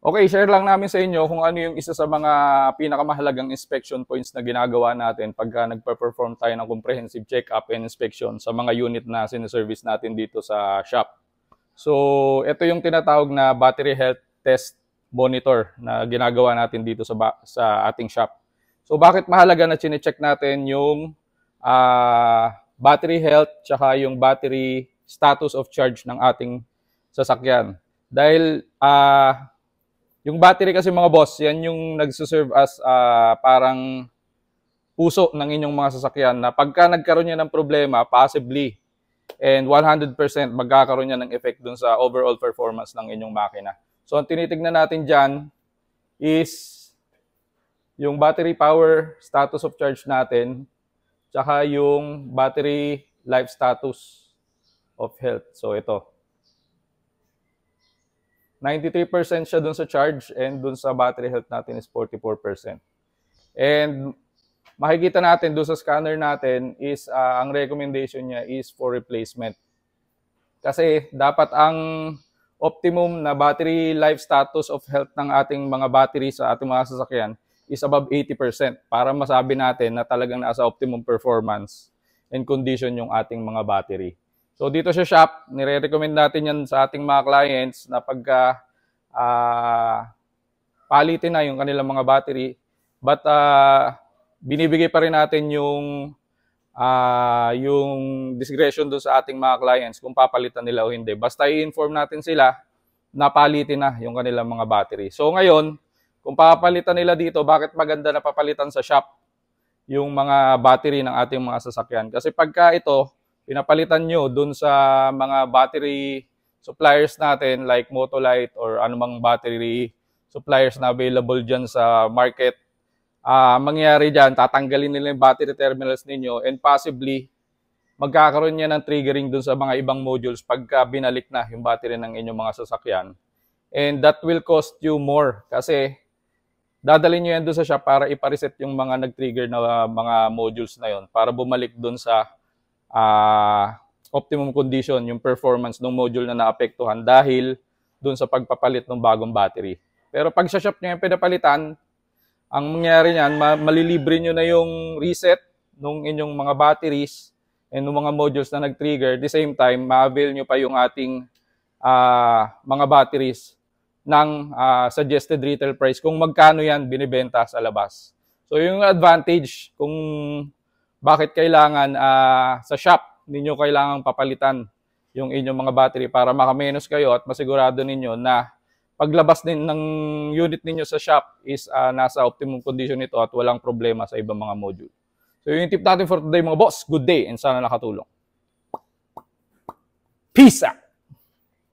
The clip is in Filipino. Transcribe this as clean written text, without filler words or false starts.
Okay, share lang namin sa inyo kung ano yung isa sa mga pinakamahalagang inspection points na ginagawa natin pagka nagpa-perform tayo ng comprehensive check-up and inspection sa mga unit na siniservice natin dito sa shop. So, ito yung tinatawag na battery health test monitor na ginagawa natin dito sa ating shop. So, bakit mahalaga na chine-check natin yung battery health tsaka yung battery status of charge ng ating sasakyan? Dahil yung battery kasi mga boss, yan yung nagsuserve as parang puso ng inyong mga sasakyan na pagka nagkaroon niya ng problema, possibly, and 100% magkakaroon niya ng effect dun sa overall performance ng inyong makina. So, ang tinitignan natin dyan is yung battery power status of charge natin, tsaka yung battery life status of health. So, ito. 93% siya dun sa charge and dun sa battery health natin is 44%. And makikita natin dun sa scanner natin is ang recommendation niya is for replacement. Kasi dapat ang optimum na battery life status of health ng ating mga battery sa ating mga sasakyan is above 80% para masabi natin na talagang nasa optimum performance and condition yung ating mga battery. So dito sa shop, nire-recommend natin yan sa ating mga clients na pagka palitin na yung kanilang mga battery, but binibigay pa rin natin yung discretion doon sa ating mga clients kung papalitan nila o hindi. Basta i-inform natin sila na palitin na yung kanilang mga battery. So ngayon, kung papalitan nila dito, bakit maganda na papalitan sa shop yung mga battery ng ating mga sasakyan? Kasi pagka ito, pinapalitan nyo dun sa mga battery suppliers natin like Motolite or anumang battery suppliers na available dyan sa market, mangyayari dyan, tatanggalin nila yung battery terminals ninyo and possibly magkakaroon niya ng triggering dun sa mga ibang modules pagka binalik na yung battery ng inyong mga sasakyan. And that will cost you more kasi dadalhin nyo yan dun sa shop para ipareset yung mga nag-trigger na mga modules na yon para bumalik dun sa optimum condition, yung performance ng module na naapektuhan dahil dun sa pagpapalit ng bagong battery. Pero pag sa shop nyo yung pinapalitan, ang mangyayari niyan, malilibre nyo na yung reset ng inyong mga batteries and ng mga modules na nag-trigger. At the same time, ma-avail nyo pa yung ating mga batteries ng suggested retail price kung magkano yan binibenta sa labas. So yung advantage kung bakit kailangan sa shop ninyo kailangan papalitan yung inyong mga battery para makamenos kayo at masigurado ninyo na paglabas din ng unit ninyo sa shop is nasa optimum condition ito at walang problema sa ibang mga module. So yung tip natin for today mga boss, good day and sana nakatulong. Peace out!